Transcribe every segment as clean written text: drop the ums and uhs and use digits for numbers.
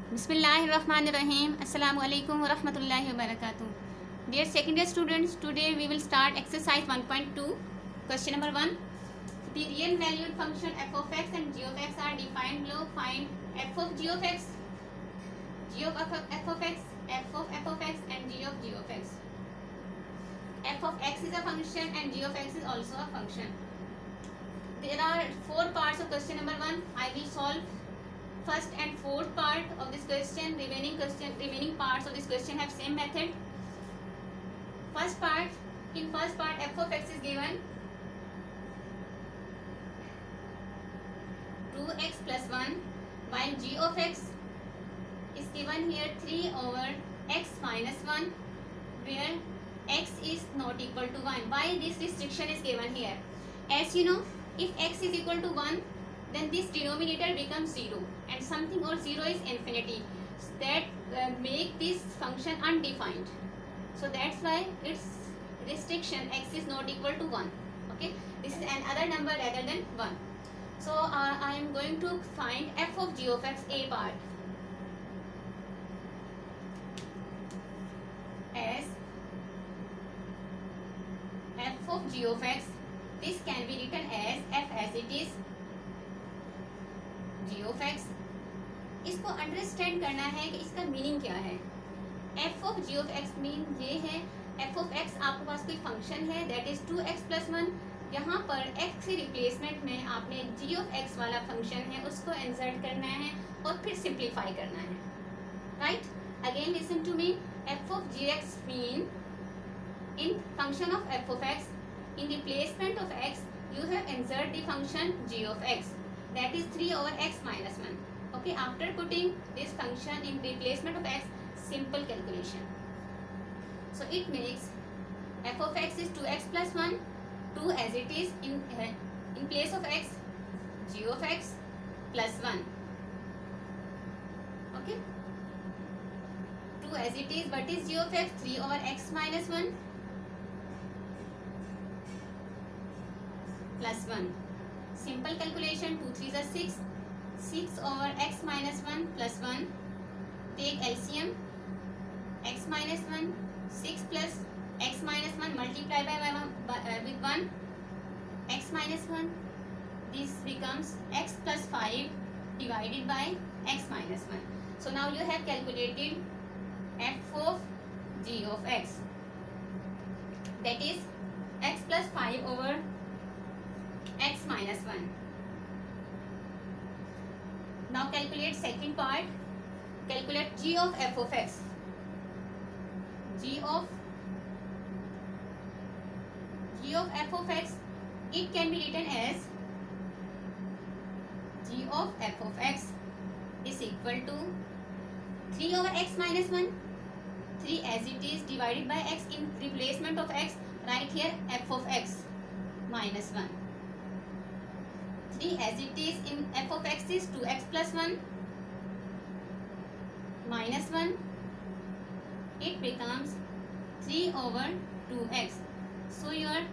Bismillahirrahmanirrahim. Assalamu alaikum wa rahmatullahi wa barakatuh. Dear second year students, today we will start exercise 1.2. Question number 1. The real valued function f of x and g of x are defined below. Find f of g of x, g of f of x, f of x and g of x. F of x is a function and g of x is also a function. There are 4 parts of question number 1. I will solve first and fourth part of this question. Remaining parts of this question have same method. First part, in first part f of x is given 2x plus 1, while g of x is given here 3 over x minus 1, where x is not equal to 1. Why this restriction is given here? As you know, if x is equal to 1, then this denominator becomes 0 and something or 0 is infinity. That make this function undefined. So that's why its restriction x is not equal to 1. Okay, this is another number rather than 1. So I am going to find f of g of x, a part, as f of g of x. This can be written as f as it is g of x. इसको understand करना है कि इसका meaning क्या है. f of g of x mean ये है, f of x आपके पास कोई फंक्शन है दैट इज 2x plus 1. यहाँ पर x के रिप्लेसमेंट में आपने g of x वाला फंक्शन है उसको इंसर्ट करना है और फिर सिंप्लीफाई करना है. Right, again listen to me. f of gx mean in function of f of x, in replacement of x you have insert the function g of x, that is 3 over x minus 1. Okay, after putting this function in replacement of x, simple calculation. So it makes f of x is 2x plus 1, 2 as it is, in place of x g of x plus 1. Okay, 2 as it is, but is g of x 3 over x minus 1 plus 1. Simple calculation, 2 3s are 6, 6 over x minus 1 plus 1. Take LCM, x minus 1, 6 plus x minus 1 multiply with 1, x minus 1. This becomes x plus 5 divided by x minus 1. So now you have calculated f of g of x, that is x plus 5 over x minus 1. Now calculate second part. Calculate g of f of x. G of f of x, it can be written as g of f of x is equal to 3 over x minus 1, 3 as it is, divided by x. In replacement of x, write here f of x minus 1. 3 as it is, in f of x is 2x plus 1 minus 1. It becomes 3 over 2x. So your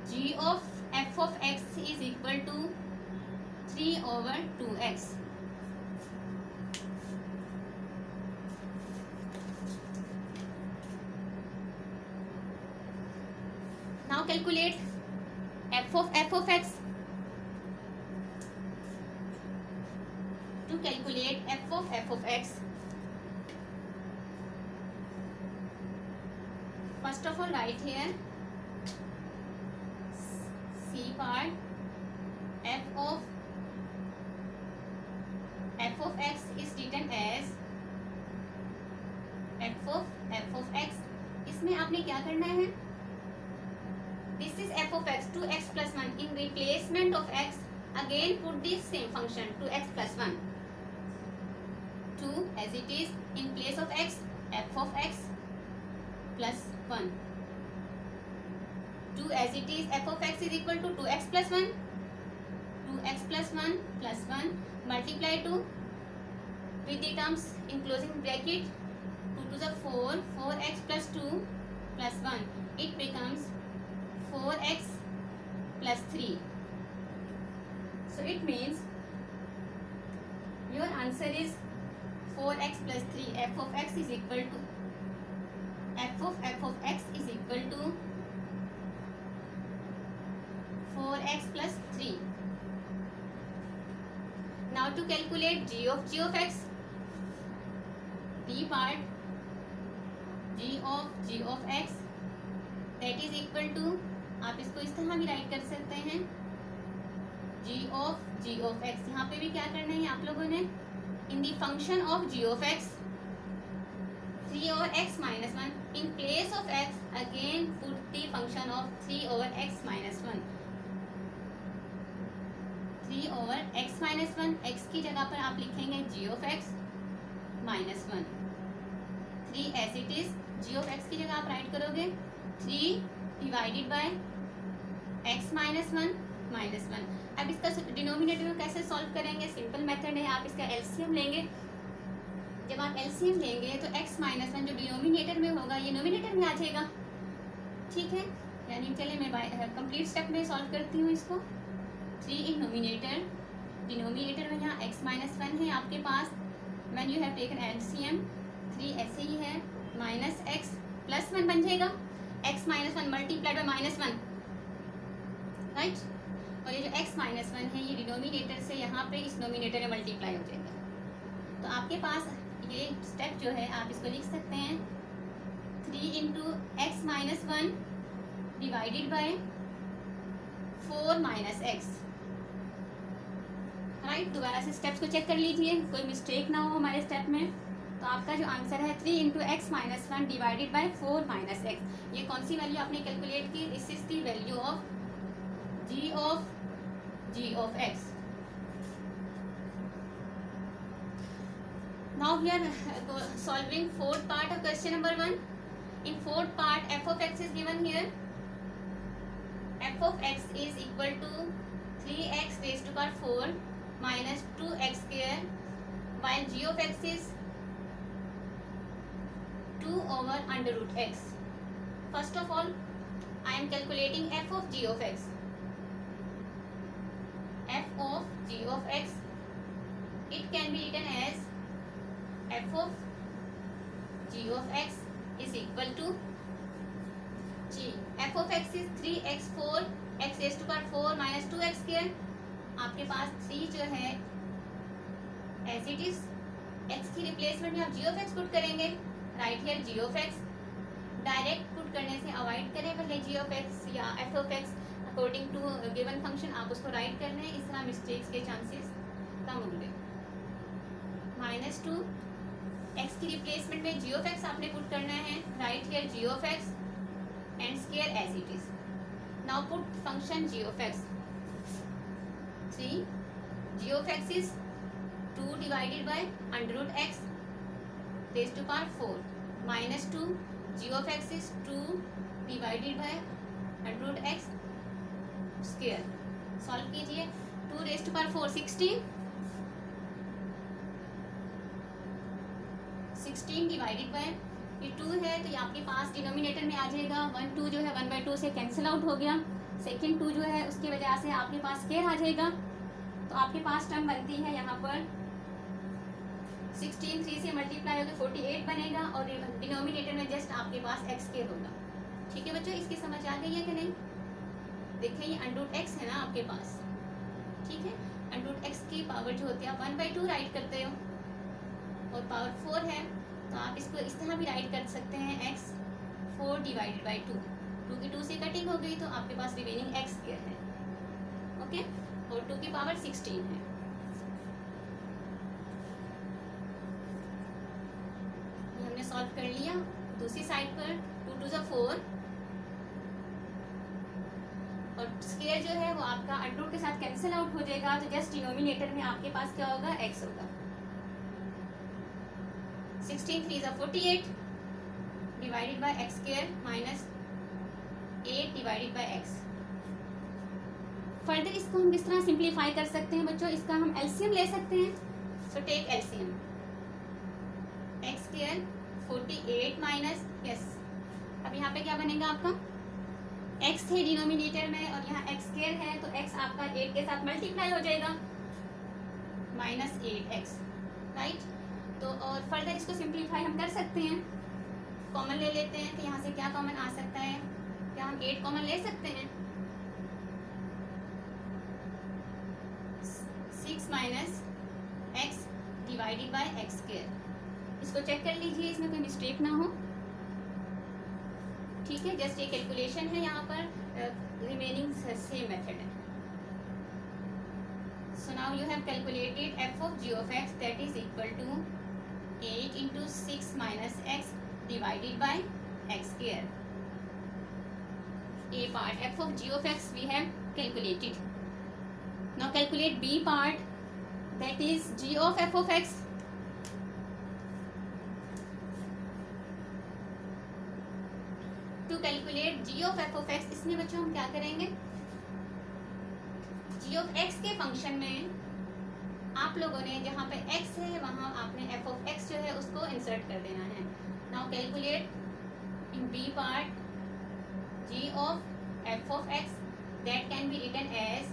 g of f of x is equal to 3 over 2x. Now calculate f of x. To calculate f of x, first of all write here C part, f of x is written as f of x. इसमें आपने क्या करना है? This is f of x, 2x plus 1. In replacement of x, again put this same function, 2x plus 1. 2 as it is, in place of x, f of x plus 1. 2 as it is, f of x is equal to 2x plus 1. 2x plus 1 plus 1 multiply 2 with the terms in closing bracket. 2 to the 4, 4x plus 2 plus 1. It becomes 4x plus 3. So it means your answer is 4x plus 3 f of x is equal to f of x is equal to 4x plus 3. Now to calculate g of x, b part g of x that is equal to, आप इसको इस तरह भी right कर सकते हैं, g of x. यहाँ पे भी क्या करना है आप लोगों ने, in the function of g of x 3 over x minus 1, in place of x again put the function of 3 over x minus 1. 3 over x minus 1, x की जगह पर आप लिखेंगे g of x minus 1. 3 as it is, g of x की जगह आप right करोगे 3 divided by x minus 1 minus 1. अब इसका डिनोमिनेटर में कैसे सॉल्व करेंगे, सिंपल मेथड है, आप इसका एलसीएम लेंगे. जब आप एलसीएम लेंगे तो x माइनस 1 जो डिनोमिनेटर में होगा ये नोमिनेटर में आ जाएगा. ठीक है, यानी चलिए मैं कंप्लीट स्टेप में सॉल्व करती हूँ इसको. 3 इन नोमिनेटर, डिनोमिनेटर में यहाँ x माइनस 1 है आपके पास, when you have taken LCM 3 ऐसे ही है, माइनस x प्लस 1 बन जाएगा, x minus 1 multiplied by minus 1, right. और ये जो x माइनस 1 है ये डिनोमिनेटर से यहाँ पे इस नोमिनेटर में मल्टीप्लाई हो जाएगा. तो आपके पास ये स्टेप जो है आप इसको लिख सकते हैं 3 into x minus 1 divided by 4 minus x, right. दोबारा से स्टेप्स को चेक कर लीजिए, कोई मिस्टेक ना हो हमारे स्टेप में. तो आपका जो आंसर है 3 into x minus 1 divided by 4 minus x. ये कौन सी वैल्यू आपने कैलकुलेट की, this is the value of g of x. Now we are solving fourth part of question number 1. In fourth part, f of x is given here. F of x is equal to 3x raised to power 4 minus 2x square, while g of x is 2 over under root x. First of all, I am calculating f of g of x. F of g of x, it can be written as f of g of x is equal to g. f of x is 3x4 x raised to power 4 minus 2x square. आपके पास 3 जो है as it is, x की replacement में आप g of x put करेंगे, right here g of x. Direct put करने से avoid करें, पहले g of x या f of x according to given function आप उसको राइट करना है, इस तरह मिस्टेक्स के चांसेस कम होंगे. माइनस 2 x की रिप्लेसमेंट में g of x आपने पुट करना है, right here g of x and square as it is. Now put function g of x. 3 g of x is 2 divided by under root x raised to power 4 minus 2 g of x is 2 divided by under root x square. Solve कीजिए, 2 raised to power 4 16 divided by, ये 2 है तो ये आपके पास denominator में आ जाएगा. 1 2 जो है 1/2 से कैंसिल आउट हो गया. सेकेंड 2 जो है उसकी वजह से आपके पास स्क्वायर आ जाएगा. तो आपके पास टर्म बनती है यहाँ पर 16 3 से मल्टीप्लाई होकर 48 बनेगा और डिनोमिनेटर में जस्ट आपके पास x स्क्वायर होगा. ठीक है बच्चों, इसकी समझ आ गई है कि नहीं. देखिए ये अंडर रूट x है ना आपके पास, ठीक है. अंडर रूट x की पावर जो होती है आप 1/2 राइट करते हो और पावर 4 है तो आप इसको इस तरह भी राइट कर सकते हैं x 4 डिवाइडेड बाई 2. 2 की 2 से कटिंग हो गई तो आपके पास रिमेनिंग x स्क्वायर है, ओके. और 2 की पावर 16 है. ये हमने सॉल्व कर लिया. दूसरी साइड पर 2 2 ज़ा 4 और स्क्वायर जो है वो आपका अंडर रूट के साथ कैंसिल आउट हो जाएगा. तो जस्ट डिनोमिनेटर में आपके पास क्या होगा, x होगा. 16 3 ज़ा 48 divided by x square minus 8 divided by x. Further इसको हम किस तरह सिंप्लीफाई कर सकते हैं बच्चों, इसका हम एलसीएम ले सकते हैं. So take LCM. x square 48 minus, yes, अब यहाँ पे क्या बनेगा आपका, x है डिनोमिनेटर में और यहाँ x स्क्वायर है तो x आपका 8 के साथ मल्टीप्लाई हो जाएगा, माइनस 8x, राइट. तो फर्दर इसको सिंप्लीफाई हम कर सकते हैं, कॉमन ले लेते हैं कि यहाँ से क्या कॉमन आ सकता है, क्या हम 8 कॉमन ले सकते हैं। 6 minus x divided by x square. इसको चेक कर लीजिए इसमें कोई मिस्टेक ना हो, ठीक है। जस्ट ये कैलकुलेशन है, यहाँ पर रिमेनिंग सेम मेथड है। So now you have calculated f of g of x, that is equal to 8 into 6 minus x divided by x square. A part f of g of x we have calculated. Now calculate b part, that is g of f of x. To calculate g of f of x, इसमें बच्चों हम क्या करेंगे, g of x के function में आप लोगों ने जहाँ पे x है वहाँ आपने f of x जो है उसको इंसर्ट कर देना है। Now calculate in b part g of f of x, that can be written as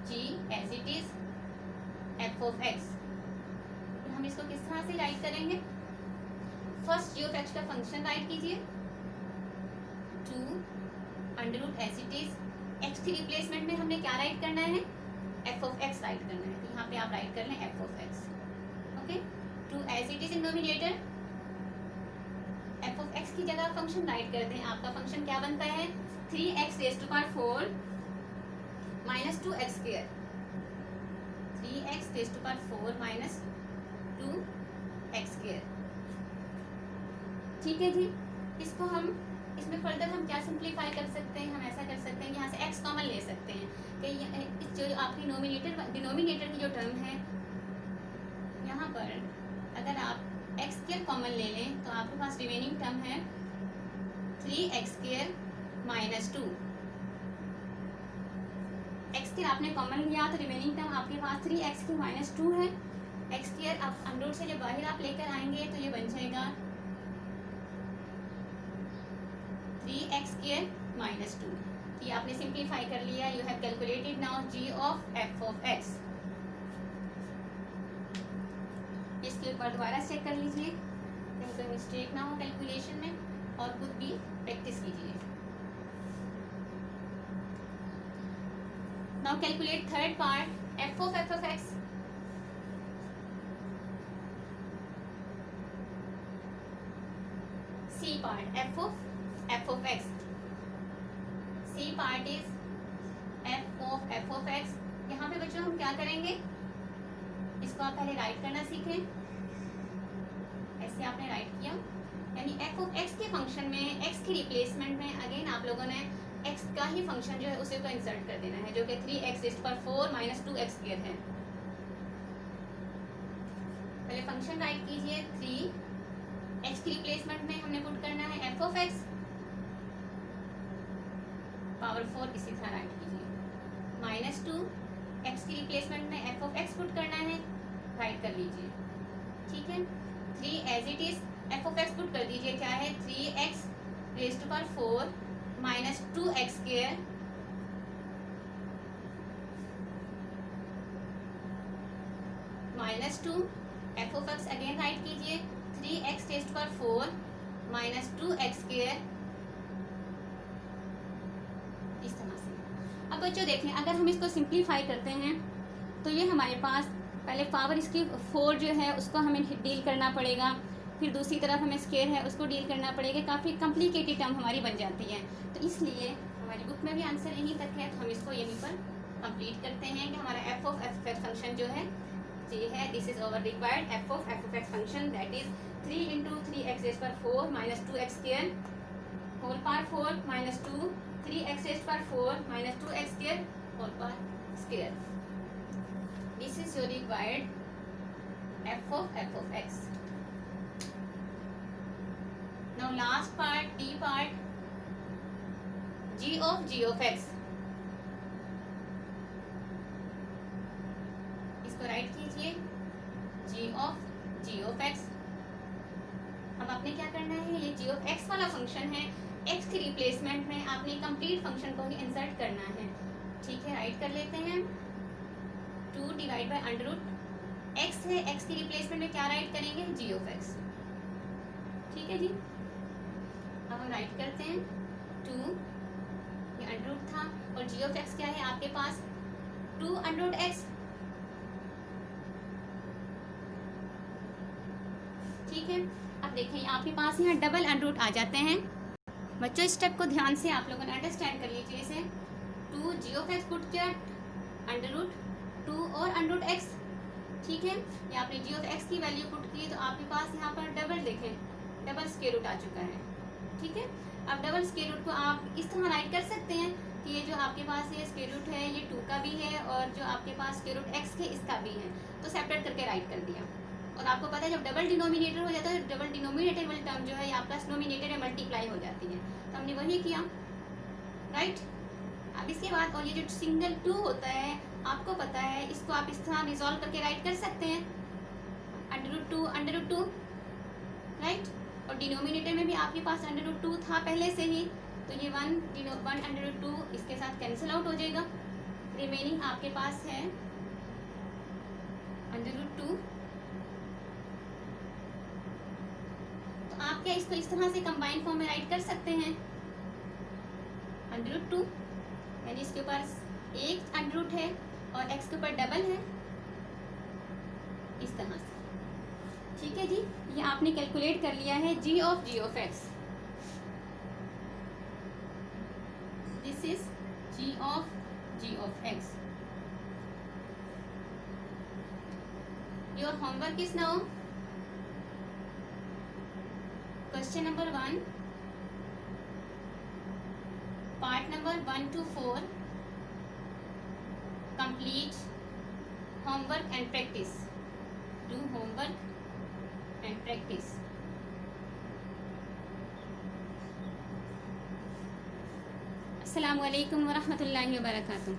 g as it is f of x. तो हम इसको किस तरह से राइट करेंगे, फर्स्ट g of x का फंक्शन राइट कीजिए, 2 under root as it is, x की रिप्लेसमेंट में हमने क्या राइट करना है, f of x राइट करना है, तो यहाँ पे आप राइट कर लें f of x, okay. 2 as it is in numerator, f of x की जगह फंक्शन राइट कर दें, आपका फंक्शन क्या बनता है, 3x raise to power 4 minus 2x square, 3x raise to power 4 minus 2x square, ठीक है जी। इसको हम इसमें फर्दर हम क्या सिंप्लीफाई कर सकते हैं, हम ऐसा कर सकते हैं यहाँ से x कॉमन ले सकते हैं कि जो आपकी डिनोमिनेटर की जो टर्म है, यहाँ पर अगर आप x स्क्वायर कॉमन ले लें तो आपके पास रिमेनिंग टर्म है 3x square minus 2। x square आपने कॉमन लिया तो रिमेनिंग टर्म आपके पास 3x स्क्वायर माइनस 2 है। x स्क्वायर आप अंडर से जब बाहर आप लेकर आएंगे तो ये बन जाएगा 3x स्क्वायर माइनस 2। ये आपने सिंप्लीफाई कर लिया, you have calculated now g of f of x। इसके ऊपर दोबारा चेक कर लीजिए कहीं कोई मिस्टेक ना हो कैलकुलेशन में, और खुद भी प्रैक्टिस कीजिए। Now calculate third part f of x। c part f of x, c part is f of x। यहाँ पे बच्चों हम क्या करेंगे, इसको आप पहले राइट करना सीखें, ऐसे आपने राइट किया, यानी f of x के फंक्शन में x की रिप्लेसमेंट में अगेन आप लोगों ने x का ही फंक्शन जो है उसे को इंसर्ट कर देना है, जो कि 3x raise to power 4 minus 2x square है। पहले फंक्शन राइट कीजिए, 3x की रिप्लेसमेंट में हमने पुट करना है f of x पावर 4, इसी तरह राइट कीजिए, माइनस 2 x की रिप्लेसमेंट में f of x पुट करना है, राइट कर लीजिए, ठीक है। 3 as it is f of x put कर दीजिए, क्या है 3x raise to power 4 minus 2x square minus 2 f of x again write कीजिए, 3x raise to power 4 minus 2x square, इस तरह से। अब बच्चों देखें, अगर हम इसको सिंप्लीफाई करते हैं तो ये हमारे पास पहले पावर इसकी 4 जो है उसको हमें डील करना पड़ेगा, फिर दूसरी तरफ हमें स्क्वायर है उसको डील करना पड़ेगा, काफ़ी कॉम्प्लिकेटेड टर्म हमारी बन जाती है। तो इसलिए हमारी बुक में भी आंसर यहीं तक है, तो हम इसको यहीं पर कंप्लीट करते हैं कि हमारा f of x फंक्शन जो है ये है, this is our required f of x function, that is 3 into 3x raise to power 4 minus 2x square whole power 4 minus 2 3x raise to power 4 minus 2x square whole power square. This is your required f of x। Now last part, d part, g of x। इसको right कीजिए, g of x। अब आपने क्या करना है, ये g of x वाला function है, x की रिप्लेसमेंट में आपने कंप्लीट फंक्शन को ही इंसर्ट करना है, ठीक है। राइट कर लेते हैं, 2 divide by under root x है, x की रिप्लेसमेंट में क्या राइट करेंगे, g ऑफ x। ठीक है जी, अब हम राइट करते हैं 2, ये अंडर रूट था, और g ऑफ x क्या है आपके पास 2 अंडर रूट x। ठीक है, अब देखें आपके पास यहाँ डबल अंडर रूट आ जाते हैं। बच्चों इस स्टेप को ध्यान से आप लोगों ने अंडरस्टैंड कर लीजिए। इसे 2 g ऑफ x पुट किया अंडर रूट 2 और अंडर रूट x। ठीक है, या आपने g ऑफ x की वैल्यू पुट की तो आपके पास यहाँ पर डबल देखें, डबल स्क्वायर रूट आ चुका है। ठीक है, अब डबल स्क्वायर रूट को आप इस तरह राइट कर सकते हैं कि ये जो आपके पास ये स्क्वायर रूट है ये 2 का भी है और जो आपके पास स्क्वायर रूट x है इसका भी है, तो सेपरेट करके राइट कर दिया। और आपको पता है जब डबल डिनोमिनेटर हो जाता है, डबल डिनोमिनेटर वाली टर्म जो है या प्लस डिनोमिनेटर में मल्टीप्लाई हो जाती है, तो हमने वही किया राइट। अब इसके बाद और ये जो सिंगल 2 होता है आपको पता है, इसको आप इस तरह रिजॉल्व करके राइट कर सकते हैं अंडर रूट 2 राइट। और डिनोमिनेटर में भी आपके पास अंडर रूट 2 था पहले से ही, तो ये 1 अंडर रूट 2 इसके साथ कैंसिल आउट हो जाएगा। रिमेनिंग आपके पास है अंडर रूट 2। तो आप क्या इसको इस तरह से कंबाइन फॉर्म में राइट कर सकते हैं अंडर रूट 2, यानी इसके ऊपर एक अंडर रूट है और x के ऊपर डबल है इस तरह से। ठीक है जी, ये आपने कैलकुलेट कर लिया है g of x। This is g of x। Your homework is now question number 1, part number 1 to 4, complete homework and practice. Do homework and practice. अस्सलामु अलैकुम व रहमतुल्लाहि व बरकातुहू।